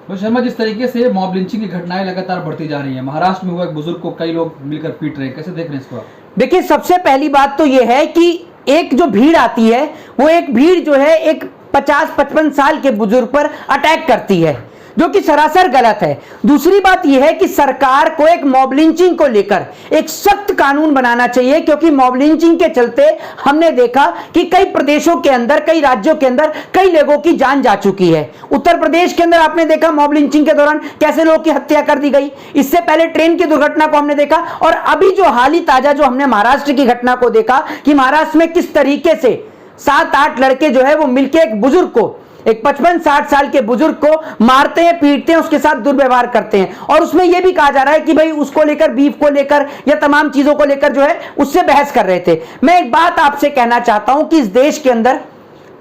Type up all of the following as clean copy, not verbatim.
तो शर्मा, जिस तरीके से मॉब लिंचिंग की घटनाएं लगातार बढ़ती जा रही हैं, महाराष्ट्र में हुआ एक बुजुर्ग को कई लोग मिलकर पीट रहे हैं, कैसे देख रहे हैं इसको आप? देखिए, सबसे पहली बात तो यह है कि एक जो भीड़ आती है वो एक भीड़ जो है एक 50-55 साल के बुजुर्ग पर अटैक करती है, जो कि सरासर गलत है। दूसरी बात यह है कि सरकार को एक मॉब लिंचिंग को लेकर एक सख्त कानून बनाना चाहिए, क्योंकि मॉब लिंचिंग के चलते हमने देखा कि कई प्रदेशों के अंदर, कई राज्यों के अंदर कई लोगों की जान जा चुकी है। उत्तर प्रदेश के अंदर आपने देखा मॉब लिंचिंग के दौरान कैसे लोगों की हत्या कर दी गई। इससे पहले ट्रेन की दुर्घटना को हमने देखा, और अभी जो हाल ही ताजा जो हमने महाराष्ट्र की घटना को देखा कि महाराष्ट्र में किस तरीके से 7-8 लड़के जो है वो मिलकर एक बुजुर्ग को, एक 55-60 साल के बुजुर्ग को मारते हैं, पीटते हैं, उसके साथ दुर्व्यवहार करते हैं। और उसमें यह भी कहा जा रहा है कि भाई उसको लेकर, बीफ को लेकर या तमाम चीजों को लेकर जो है उससे बहस कर रहे थे। मैं एक बात आपसे कहना चाहता हूं कि इस देश के अंदर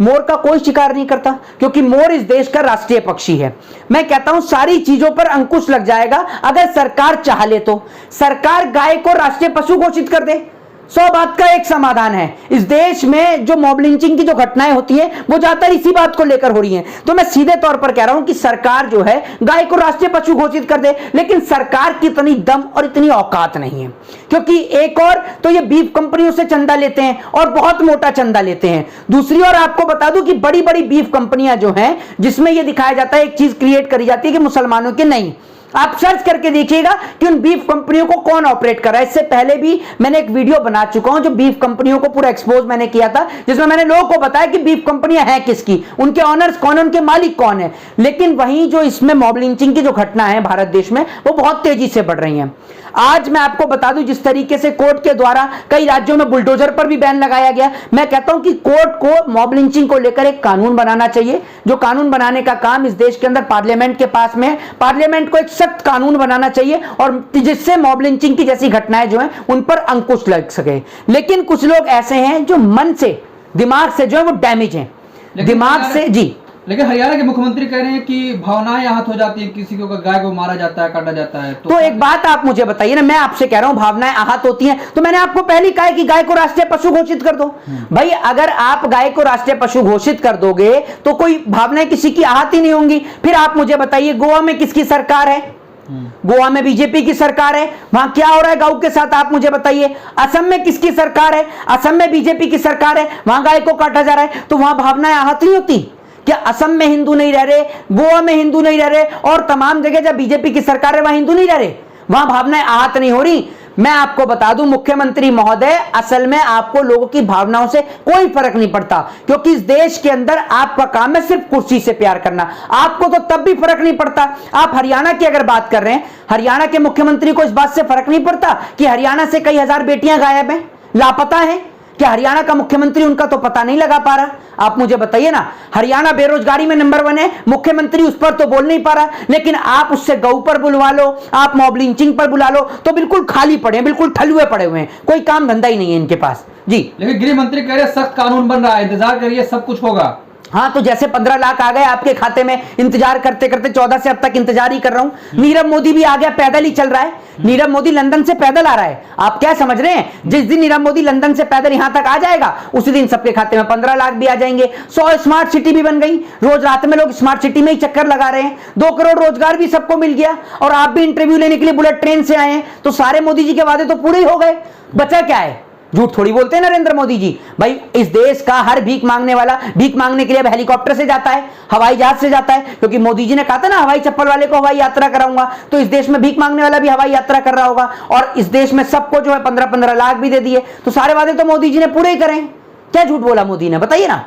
मोर का कोई शिकार नहीं करता, क्योंकि मोर इस देश का राष्ट्रीय पक्षी है। मैं कहता हूं सारी चीजों पर अंकुश लग जाएगा अगर सरकार चाह ले तो। सरकार गाय को राष्ट्रीय पशु घोषित कर दे, 100 बात का एक समाधान है। इस देश में जो मॉब लिंचिंग की जो घटनाएं होती हैं वो ज्यादातर इसी बात को लेकर हो रही हैं। तो मैं सीधे तौर पर कह रहा हूं कि सरकार जो है गाय को राष्ट्रीय पशु घोषित कर दे, लेकिन सरकार की इतनी दम और इतनी औकात नहीं है, क्योंकि एक और तो ये बीफ कंपनियों से चंदा लेते हैं और बहुत मोटा चंदा लेते हैं। दूसरी ओर आपको बता दूं कि बड़ी बड़ी बीफ कंपनियां जो हैं, जिसमें यह दिखाया जाता है, एक चीज क्रिएट करी जाती है कि मुसलमानों के नहीं, आप सर्च करके देखिएगा कि उन बीफ कंपनियों को कौन ऑपरेट कर रहा है। इससे पहले भी मैंने एक वीडियो बना चुका हूं जो बीफ कंपनियों को पूरा एक्सपोज मैंने किया था, जिसमें मैंने लोगों को बताया कि बीफ कंपनियां हैं किसकी, उनके ऑनर्स कौन है, उनके मालिक कौन है। लेकिन वहीं जो इसमें मॉब लिंचिंग की जो घटना है भारत देश में, वो बहुत तेजी से बढ़ रही है। आज मैं आपको बता दूं, जिस तरीके से कोर्ट के द्वारा कई राज्यों में बुलडोजर पर भी बैन लगाया गया, मैं कहता हूं कि कोर्ट को मॉब लिंचिंग को लेकर एक कानून बनाना चाहिए, जो कानून बनाने का काम इस देश के अंदर पार्लियामेंट के पास में है। पार्लियामेंट को एक सख्त कानून बनाना चाहिए और जिससे मॉब लिंचिंग की जैसी घटनाएं जो हैं उन पर अंकुश लग सके। लेकिन कुछ लोग ऐसे हैं जो मन से, दिमाग से जो है वो डैमेज हैं, दिमाग से। जी, लेकिन हरियाणा के मुख्यमंत्री कह रहे हैं कि भावनाएं आहत हो जाती है, किसी को गाय को मारा जाता है, काटा जाता है। तो एक बात आप मुझे बताइए ना, मैं आपसे कह रहा हूं भावनाएं आहत होती हैं, तो मैंने आपको पहले कहा है कि गाय को राष्ट्रीय पशु घोषित कर दो। भाई, अगर आप गाय को राष्ट्रीय पशु घोषित कर दोगे तो कोई भावनाएं किसी की आहत ही नहीं होंगी। फिर आप मुझे बताइए, गोवा में किसकी सरकार है? गोवा में बीजेपी की सरकार है, वहां क्या हो रहा है गांव के साथ, आप मुझे बताइए। असम में किसकी सरकार है? असम में बीजेपी की सरकार है, वहां गाय को काटा जा रहा है। तो वहां भावनाएं आहत नहीं होती क्या? असम में हिंदू नहीं रह रहे, गोवा में हिंदू नहीं रह रहे, और तमाम जगह जब बीजेपी की सरकार है वहां हिंदू नहीं रह रहे, वहां भावनाएं आहत नहीं हो रही। मैं आपको बता दूं मुख्यमंत्री महोदय, असल में आपको लोगों की भावनाओं से कोई फर्क नहीं पड़ता, क्योंकि इस देश के अंदर आपका काम है सिर्फ कुर्सी से प्यार करना। आपको तो तब भी फर्क नहीं पड़ता। आप हरियाणा की अगर बात कर रहे हैं, हरियाणा के मुख्यमंत्री को इस बात से फर्क नहीं पड़ता कि हरियाणा से कई हजार बेटियां गायब हैं, लापता हैं। क्या हरियाणा का मुख्यमंत्री उनका तो पता नहीं लगा पा रहा? आप मुझे बताइए ना। हरियाणा बेरोजगारी में नंबर 1 है, मुख्यमंत्री उस पर तो बोल नहीं पा रहा, लेकिन आप उससे गऊ पर बुलवा लो, आप मॉब लिंचिंग पर बुला लो, तो बिल्कुल खाली पड़े हैं, बिल्कुल ठलुए पड़े हुए हैं, कोई काम धंधा ही नहीं है इनके पास। जी, लेकिन गृह मंत्री कह रहे हैं सख्त कानून बन रहा है, इंतजार करिए, सब कुछ होगा। हाँ, तो जैसे 15 लाख आ गए आपके खाते में, इंतजार करते करते 14 से अब तक इंतजार ही कर रहा हूं। नीरव मोदी भी आ गया, पैदल ही चल रहा है। नीरव मोदी लंदन से पैदल आ रहा है। आप क्या समझ रहे हैं, जिस दिन नीरव मोदी लंदन से पैदल यहां तक आ जाएगा, उसी दिन सबके खाते में 15 लाख भी आ जाएंगे। 100 स्मार्ट सिटी भी बन गई, रोज रात में लोग स्मार्ट सिटी में ही चक्कर लगा रहे हैं। 2 करोड़ रोजगार भी सबको मिल गया, और आप भी इंटरव्यू लेने के लिए बुलेट ट्रेन से आए हैं, तो सारे मोदी जी के वादे तो पूरे ही हो गए। बचा क्या है? झूठ थोड़ी बोलते हैं नरेंद्र मोदी जी। भाई, इस देश का हर भीख मांगने वाला भीख मांगने के लिए अब हेलीकॉप्टर से जाता है, हवाई जहाज से जाता है, क्योंकि मोदी जी ने कहा था ना हवाई चप्पल वाले को हवाई यात्रा कराऊंगा। तो इस देश में भीख मांगने वाला भी हवाई यात्रा कर रहा होगा, और इस देश में सबको जो है 15-15 लाख भी दे दिए। तो सारे वादे तो मोदी जी ने पूरे ही करें। क्या झूठ बोला मोदी ने, बताइए ना।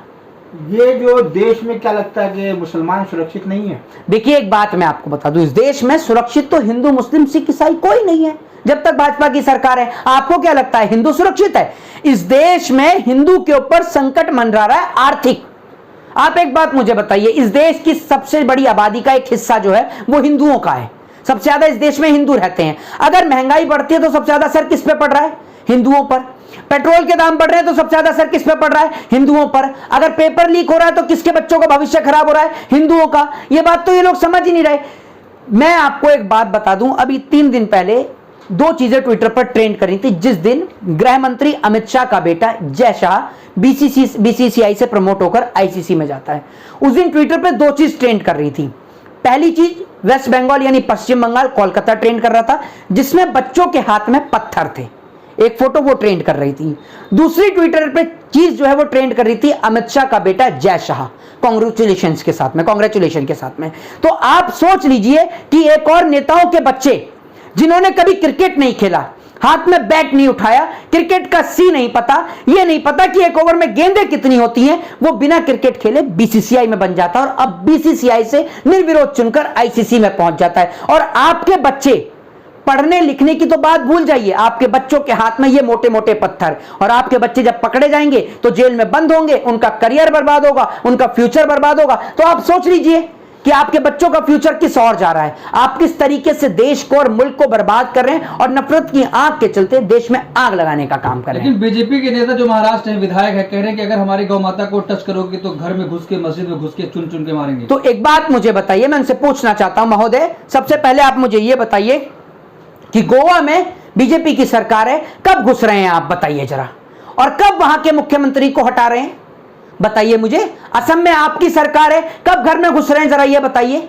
ये जो देश में क्या लगता है कि मुसलमान सुरक्षित नहीं है? देखिए, एक बात मैं आपको बता दूं, इस देश में सुरक्षित तो हिंदू, मुस्लिम, सिख, ईसाई कोई नहीं है जब तक भाजपा की सरकार है। आपको क्या लगता है हिंदू सुरक्षित है? इस देश में हिंदू के ऊपर संकट मंडरा रहा है आर्थिक। आप एक बात मुझे बताइए, इस देश की सबसे बड़ी आबादी का एक हिस्सा जो है वो हिंदुओं का है। सबसे ज्यादा इस देश में हिंदू रहते हैं। अगर महंगाई बढ़ती है तो सबसे ज्यादा असर किस पे पड़ रहा है? हिंदुओं पर। पेट्रोल के दाम बढ़ रहे हैं तो सबसे ज्यादा असर किस पे पड़ रहा है? हिंदुओं पर। अगर पेपर लीक हो रहा है तो किसके बच्चों का भविष्य खराब हो रहा है? हिंदुओं का। यह बात तो ये लोग समझ ही नहीं रहे। मैं आपको एक बात बता दूं, अभी 3 दिन पहले 2 चीजें ट्विटर पर ट्रेंड कर रही थी। जिस दिन गृह मंत्री अमित शाह का बेटा जय शाह बीसीसीआई से प्रमोट होकर आईसीसी में जाता है, उस दिन ट्विटर पर 2 चीज ट्रेंड कर रही थी। पहली चीज वेस्ट बंगाल यानी पश्चिम बंगाल कोलकाता ट्रेंड कर रहा था, जिसमें बच्चों के हाथ में पत्थर थे। एक फोटो वो ट्रेंड कर रही थी। दूसरी ट्विटर पे चीज जो है वो ट्रेंड कर रही थी अमित शाह का बेटा जय शाह, कांग्रेचुलेशन के साथ में। तो आप सोच लीजिए कि एक और नेताओं के बच्चे जिन्होंने कभी क्रिकेट नहीं खेला, हाथ में बैट नहीं उठाया, क्रिकेट का सी नहीं पता, ये नहीं पता कि एक ओवर में गेंदें कितनी होती हैं, वो बिना क्रिकेट खेले बीसीसीआई में बन जाता है और अब बीसीसीआई से निर्विरोध चुनकर आईसीसी में पहुंच जाता है। और आपके बच्चे पढ़ने लिखने की तो बात भूल जाइए, आपके बच्चों के हाथ में ये मोटे मोटे पत्थर, और आपके बच्चे जब पकड़े जाएंगे तो जेल में बंद होंगे, उनका करियर बर्बाद होगा, उनका फ्यूचर बर्बाद होगा। तो आप सोच लीजिए कि आपके बच्चों का फ्यूचर किस ओर जा रहा है। आप किस तरीके से देश को और मुल्क को बर्बाद कर रहे हैं और नफरत की आग के चलते देश में आग लगाने का काम कर रहे हैं। लेकिन बीजेपी के नेता जो महाराष्ट्र में विधायक है, कह रहे हैं कि अगर हमारी गौ माता को टच करोगे तो घर में घुस के, मस्जिद में घुस के चुन चुन के मारेंगे। तो एक बात मुझे बताइए, मैं उनसे पूछना चाहता हूं महोदय, सबसे पहले आप मुझे यह बताइए कि गोवा में बीजेपी की सरकार है, कब घुस रहे हैं आप बताइए जरा, और कब वहां के मुख्यमंत्री को हटा रहे हैं बताइए मुझे। असम में आपकी सरकार है, कब घर में घुस रहे हैं जरा ये बताइए।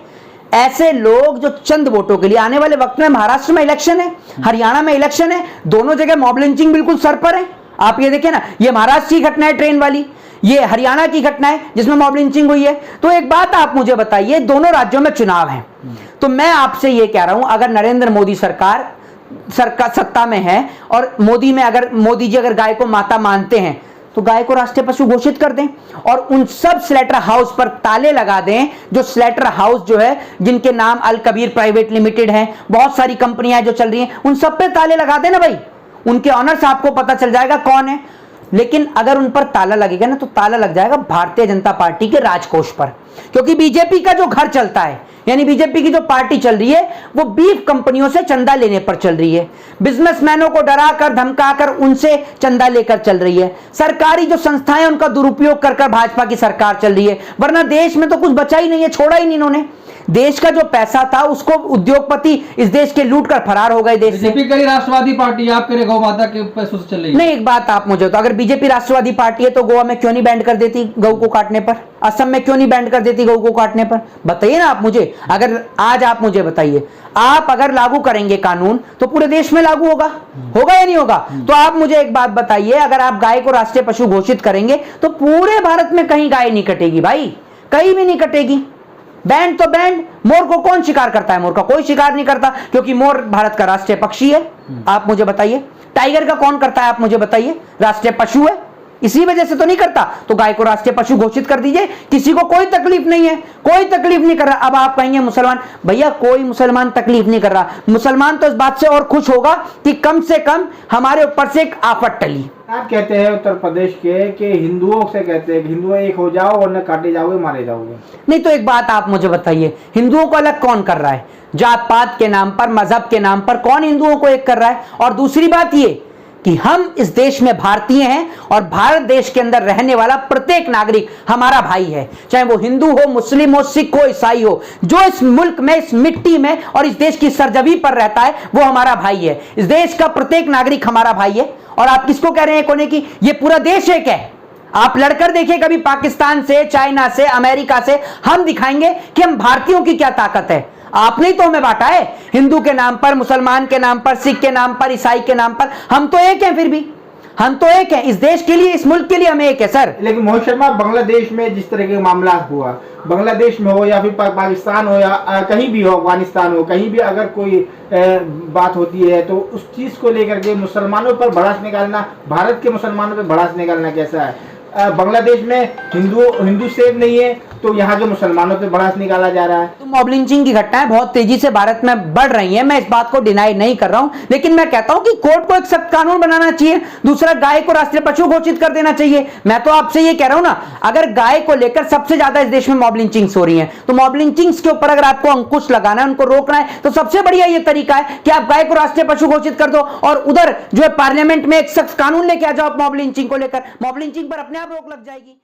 ऐसे लोग जो चंद वोटों के लिए, आने वाले वक्त में महाराष्ट्र में इलेक्शन है, हरियाणा में इलेक्शन है, दोनों जगह मॉब लिंचिंग बिल्कुल सर पर है। आप ये देखें ना, ये महाराष्ट्र की घटना है ट्रेन वाली, ये हरियाणा की घटना है जिसमें मॉब लिंचिंग हुई है। तो एक बात आप मुझे बताइए, दोनों राज्यों में चुनाव है, तो मैं आपसे ये कह रहा हूं, अगर नरेंद्र मोदी सरकार सत्ता में है और मोदी जी अगर गाय को माता मानते हैं तो गाय को राष्ट्रीय पशु घोषित कर दें और उन सब स्लेटर हाउस पर ताले लगा दें, जो स्लेटर हाउस जो है जिनके नाम अल कबीर प्राइवेट लिमिटेड है, बहुत सारी कंपनियां जो चल रही हैं, उन सब पे ताले लगा दें ना भाई, उनके ऑनर्स आपको पता चल जाएगा कौन है। लेकिन अगर उन पर ताला लगेगा ना तो ताला लग जाएगा भारतीय जनता पार्टी के राजकोष पर, क्योंकि बीजेपी का जो घर चलता है, यानी बीजेपी की जो पार्टी चल रही है वो बीफ कंपनियों से चंदा लेने पर चल रही है, बिजनेसमैनों को डराकर धमकाकर उनसे चंदा लेकर चल रही है, सरकारी जो संस्थाएं उनका दुरुपयोग कर भाजपा की सरकार चल रही है। वरना देश में तो कुछ बचा ही नहीं है, छोड़ा ही नहीं इन्होंने। देश का जो पैसा था उसको उद्योगपति इस देश के लूट कर फरार हो गए देश से। बीजेपी करी राष्ट्रवादी पार्टी, आप करे गौ माता के पैसों से चल रही है। नहीं, एक बात आप मुझे तो, अगर बीजेपी राष्ट्रवादी पार्टी है तो गोवा में क्यों नहीं बैंड कर देती गौ को काटने पर, असम में क्यों नहीं बैंड कर देती गौ को काटने पर, बताइए ना आप मुझे। अगर आज आप मुझे बताइए, आप अगर लागू करेंगे कानून तो पूरे देश में लागू होगा या नहीं होगा? तो आप मुझे एक बात बताइए, अगर आप गाय को राष्ट्रीय पशु घोषित करेंगे तो पूरे भारत में कहीं गाय नहीं कटेगी भाई, कहीं भी नहीं कटेगी। बैंड तो बैंड, मोर को कौन शिकार करता है? मोर का कोई शिकार नहीं करता, क्योंकि मोर भारत का राष्ट्रीय पक्षी है। आप मुझे बताइए, टाइगर का कौन करता है? आप मुझे बताइए, राष्ट्रीय पशु है, इसी वजह से तो नहीं करता। तो गाय को राष्ट्रीय पशु घोषित कर दीजिए, किसी को कोई तकलीफ नहीं है, कोई तकलीफ नहीं कर रहा। अब आप कहेंगे मुसलमान, भैया कोई मुसलमान तकलीफ नहीं कर रहा, मुसलमान तो इस बात से और खुश होगा कि कम से कम हमारे ऊपर से एक आफत टली। आप कहते हैं उत्तर प्रदेश के कि हिंदुओं से कहते हैं कि हिंदुओं एक हो जाओ वरना काटे जाओगे, मारे जाओगे। नहीं, तो एक बात आप मुझे बताइए, हिंदुओं को अलग कौन कर रहा है? जात पात के नाम पर, मजहब के नाम पर कौन हिंदुओं को एक कर रहा है? और दूसरी बात ये कि हम इस देश में भारतीय हैं और भारत देश के अंदर रहने वाला प्रत्येक नागरिक हमारा भाई है, चाहे वो हिंदू हो, मुस्लिम हो, सिख हो, ईसाई हो। जो इस मुल्क में, इस मिट्टी में और इस देश की सरजमी पर रहता है वो हमारा भाई है। इस देश का प्रत्येक नागरिक हमारा भाई है। और आप किसको कह रहे हैं कोने की? ये पूरा देश एक है। आप लड़कर देखिए कभी पाकिस्तान से, चाइना से, अमेरिका से, हम दिखाएंगे कि हम भारतीयों की क्या ताकत है। आपने ही तो हमें बांटा है, हिंदू के नाम पर, मुसलमान के नाम पर, सिख के नाम पर, ईसाई के नाम पर। हम तो एक हैं, फिर भी हम तो एक हैं। इस देश के लिए, इस मुल्क के लिए हम एक है सर। लेकिन मोहित शर्मा, बांग्लादेश में जिस तरह के मामला हुआ, बांग्लादेश में हो या फिर पाकिस्तान हो या कहीं भी हो, अफगानिस्तान हो, कहीं भी अगर कोई बात होती है तो उस चीज को लेकर के मुसलमानों पर भड़ास निकालना, भारत के मुसलमानों पर भड़ास निकालना कैसा है? बांग्लादेश में हिंदू सेफ नहीं है तो यहाँ जो मुसलमानों पे भड़ास निकाला जा रहा है। तो मॉब लिंचिंग की घटनाएं बहुत तेजी से भारत में बढ़ रही हैं, मैं इस बात को डिनाई नहीं कर रहा हूं, लेकिन मैं कहता हूं कि कोर्ट को एक सख्त कानून बनाना चाहिए। दूसरा, गाय को राष्ट्रीय पशु घोषित कर देना चाहिए। मैं तो आपसे ये कह रहा हूं ना, अगर गाय को लेकर सबसे ज्यादा इस देश में मॉब लिंचिंग्स हो रही हैं, तो मॉब लिंचिंग्स के ऊपर अगर आपको अंकुश लगाना है, उनको रोकना है, तो सबसे बढ़िया ये तरीका है कि आप गाय को राष्ट्रीय पशु घोषित कर दो और उधर जो है पार्लियामेंट में एक सख्त कानून लेके आ जाओ मॉब लिंचिंग को लेकर। मॉब लिंचिंग पर अपने आप रोक लग जाएगी।